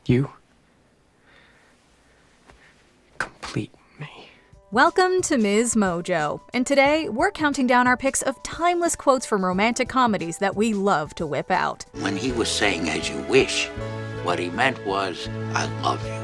You complete me. Welcome to MsMojo, and today we're counting down our picks of timeless quotes from romantic comedies that we love to whip out. When he was saying "as you wish," what he meant was, "I love you."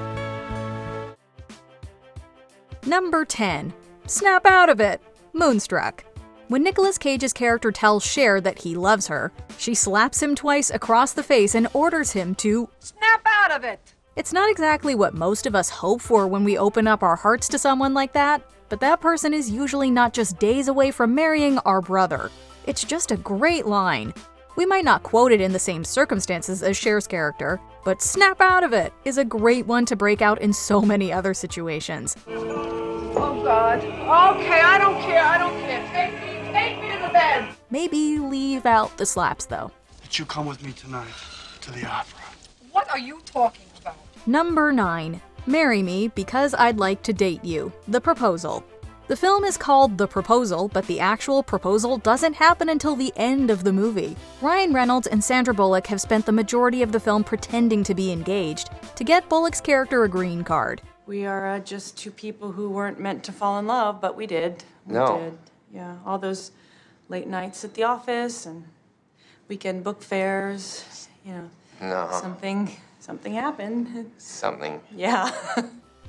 Number 10. Snap out of it! Moonstruck. When Nicolas Cage's character tells Cher that he loves her, she slaps him twice across the face and orders him to snap out of it! It's not exactly what most of us hope for when we open up our hearts to someone like that, but that person is usually not just days away from marrying our brother. It's just a great line. We might not quote it in the same circumstances as Cher's character, but snap out of it is a great one to break out in so many other situations. Oh God. Okay, I don't care. Take me to the bed. Maybe leave out the slaps though. That you come with me tonight to the opera. What are you talking about? Number 9. Marry Me Because I'd Like to Date You. The Proposal. The film is called The Proposal, but the actual proposal doesn't happen until the end of the movie. Ryan Reynolds and Sandra Bullock have spent the majority of the film pretending to be engaged to get Bullock's character a green card. We are just two people who weren't meant to fall in love, but we did. We did. Yeah, all those late nights at the office and weekend book fairs, you know. No. Something happened. Something. Yeah.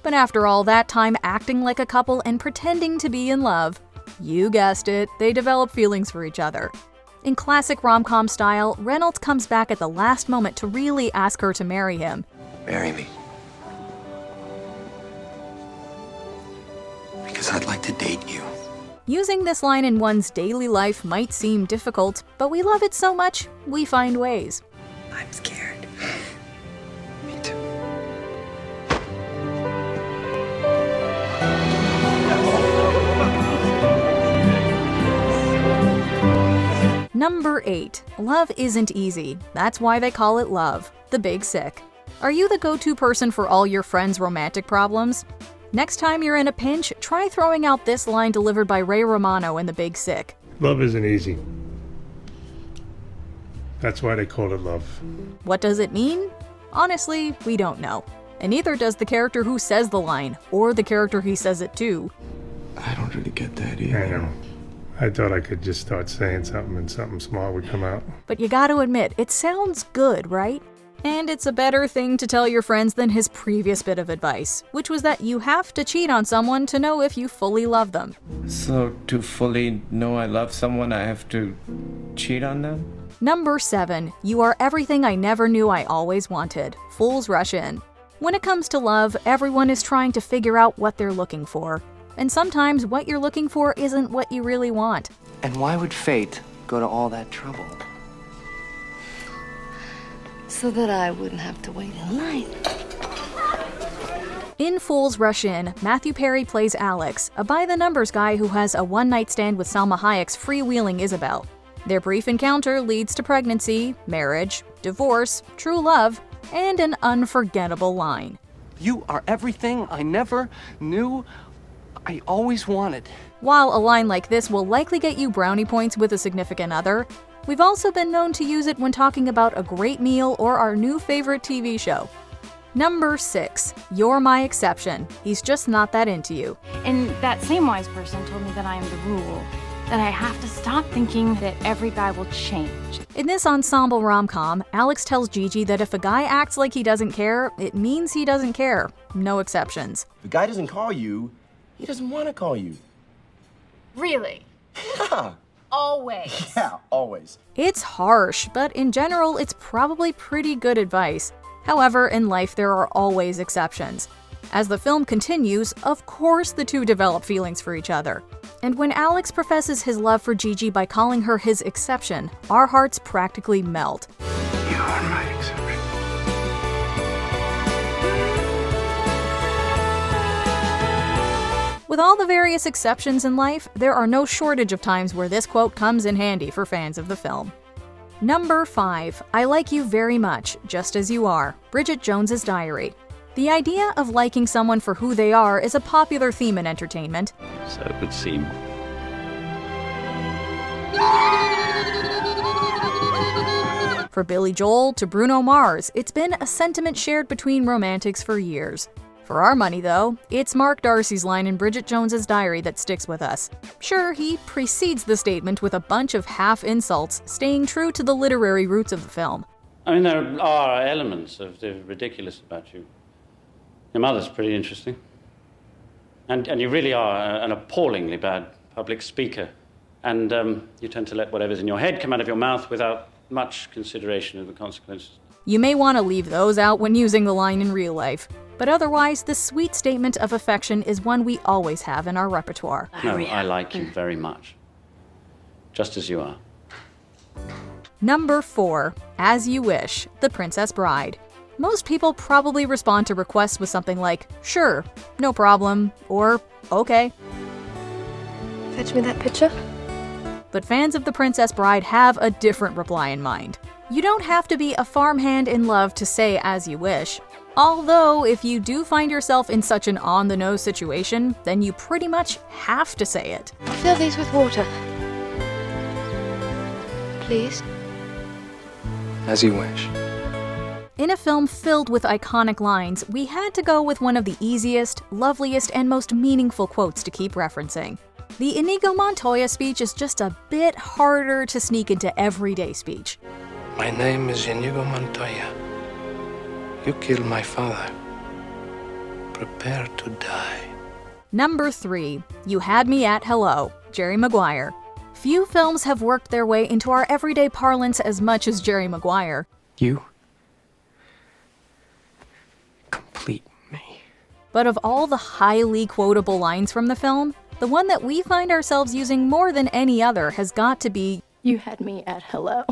But after all that time acting like a couple and pretending to be in love, you guessed it, they develop feelings for each other. In classic rom-com style, Reynolds comes back at the last moment to really ask her to marry him. Marry me. Because I'd like to date you. Using this line in one's daily life might seem difficult, but we love it so much, we find ways. I'm scared. Me too. Number 8. Love isn't easy. That's why they call it love. The Big Sick. Are you the go-to person for all your friends' romantic problems? Next time you're in a pinch, try throwing out this line delivered by Ray Romano in The Big Sick. Love isn't easy. That's why they call it love. What does it mean? Honestly, we don't know. And neither does the character who says the line, or the character he says it to. I don't really get that either. I know. I thought I could just start saying something and something smart would come out. But you gotta admit, it sounds good, right? And it's a better thing to tell your friends than his previous bit of advice, which was that you have to cheat on someone to know if you fully love them. So to fully know I love someone, I have to cheat on them? Number 7. You are everything I never knew I always wanted. Fools rush in. When it comes to love, everyone is trying to figure out what they're looking for. And sometimes what you're looking for isn't what you really want. And why would fate go to all that trouble? So that I wouldn't have to wait in line. In Fools Rush In, Matthew Perry plays Alex, a by-the-numbers guy who has a one-night stand with Salma Hayek's freewheeling Isabel. Their brief encounter leads to pregnancy, marriage, divorce, true love, and an unforgettable line. You are everything I never knew I always wanted. While a line like this will likely get you brownie points with a significant other, we've also been known to use it when talking about a great meal or our new favorite TV show. Number 6. You're My Exception. He's just not that into you. And that same wise person told me that I am the rule, that I have to stop thinking that every guy will change. In this ensemble rom-com, Alex tells Gigi that if a guy acts like he doesn't care, it means he doesn't care. No exceptions. If a guy doesn't call you, he doesn't want to call you. Really? Yeah. Always. Yeah, always. It's harsh, but in general, it's probably pretty good advice. However, in life there are always exceptions. As the film continues, of course the two develop feelings for each other. And when Alex professes his love for Gigi by calling her his exception, our hearts practically melt. You're my exception. With all the various exceptions in life, there are no shortage of times where this quote comes in handy for fans of the film. Number 5. I like you very much, just as you are. Bridget Jones's Diary. The idea of liking someone for who they are is a popular theme in entertainment. So it would seem. For Billy Joel to Bruno Mars, it's been a sentiment shared between romantics for years. For our money, though, it's Mark Darcy's line in Bridget Jones's Diary that sticks with us. Sure, he precedes the statement with a bunch of half-insults, staying true to the literary roots of the film. I mean, there are elements of the ridiculous about you. Your mother's pretty interesting. And you really are an appallingly bad public speaker. And you tend to let whatever's in your head come out of your mouth without much consideration of the consequences. You may want to leave those out when using the line in real life. But otherwise, the sweet statement of affection is one we always have in our repertoire. No, I like you very much. Just as you are. Number 4. As You Wish, The Princess Bride. Most people probably respond to requests with something like, sure, no problem, or okay. Fetch me that picture. But fans of The Princess Bride have a different reply in mind. You don't have to be a farmhand in love to say as you wish. Although, if you do find yourself in such an on-the-nose situation, then you pretty much have to say it. Fill these with water. Please. As you wish. In a film filled with iconic lines, we had to go with one of the easiest, loveliest, and most meaningful quotes to keep referencing. The Inigo Montoya speech is just a bit harder to sneak into everyday speech. My name is Inigo Montoya. You killed my father. Prepare to die. Number 3. You Had Me at Hello, Jerry Maguire. Few films have worked their way into our everyday parlance as much as Jerry Maguire. You complete me. But of all the highly quotable lines from the film, the one that we find ourselves using more than any other has got to be, You had me at hello.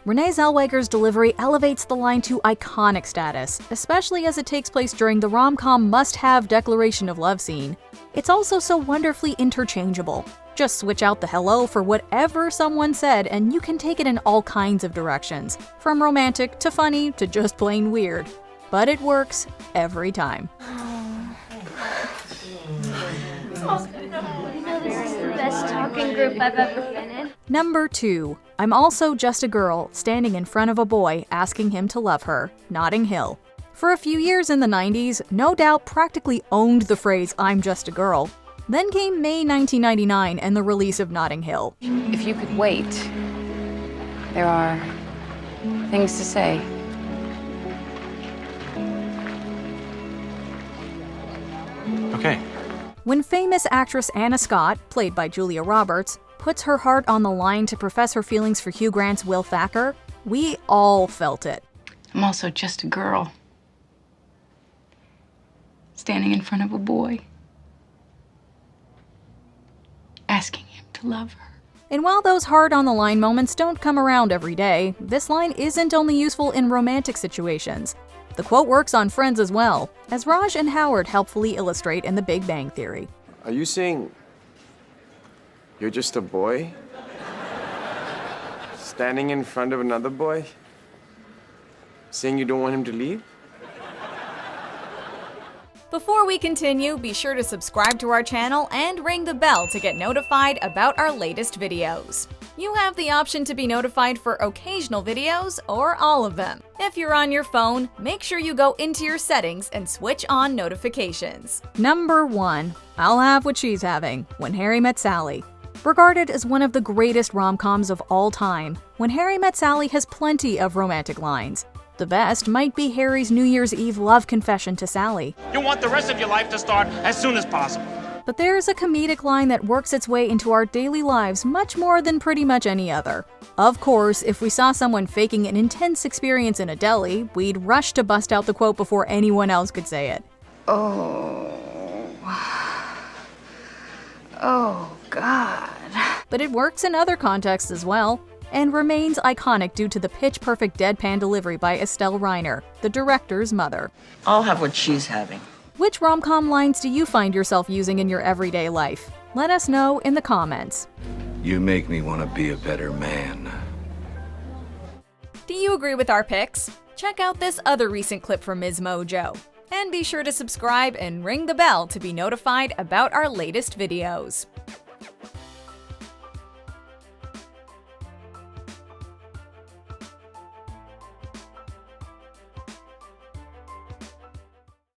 Renee Zellweger's delivery elevates the line to iconic status, especially as it takes place during the rom-com must-have declaration of love scene. It's also so wonderfully interchangeable. Just switch out the hello for whatever someone said and you can take it in all kinds of directions, from romantic to funny to just plain weird. But it works every time. This is the best talking group I've ever been in. Number 2. I'm Also Just a Girl, standing in front of a boy, asking him to love her, Notting Hill. For a few years in the 90s, No Doubt practically owned the phrase, I'm just a girl. Then came May 1999 and the release of Notting Hill. If you could wait, there are things to say. Okay. When famous actress Anna Scott, played by Julia Roberts, puts her heart on the line to profess her feelings for Hugh Grant's Will Thacker, we all felt it. I'm also just a girl, standing in front of a boy, asking him to love her. And while those hard-on-the-line moments don't come around every day, this line isn't only useful in romantic situations. The quote works on Friends as well, as Raj and Howard helpfully illustrate in The Big Bang Theory. Are you saying you're just a boy? Standing in front of another boy? Saying you don't want him to leave? Before we continue, be sure to subscribe to our channel and ring the bell to get notified about our latest videos. You have the option to be notified for occasional videos or all of them. If you're on your phone, make sure you go into your settings and switch on notifications. Number 1. I'll Have What She's Having, When Harry Met Sally. Regarded as one of the greatest rom-coms of all time, When Harry Met Sally has plenty of romantic lines. The best might be Harry's New Year's Eve love confession to Sally. You want the rest of your life to start as soon as possible. But there's a comedic line that works its way into our daily lives much more than pretty much any other. Of course, if we saw someone faking an intense experience in a deli, we'd rush to bust out the quote before anyone else could say it. Oh, God. But it works in other contexts as well, and remains iconic due to the pitch-perfect deadpan delivery by Estelle Reiner, the director's mother. I'll have what she's having. Which rom-com lines do you find yourself using in your everyday life? Let us know in the comments. You make me want to be a better man. Do you agree with our picks? Check out this other recent clip from MsMojo. And be sure to subscribe and ring the bell to be notified about our latest videos.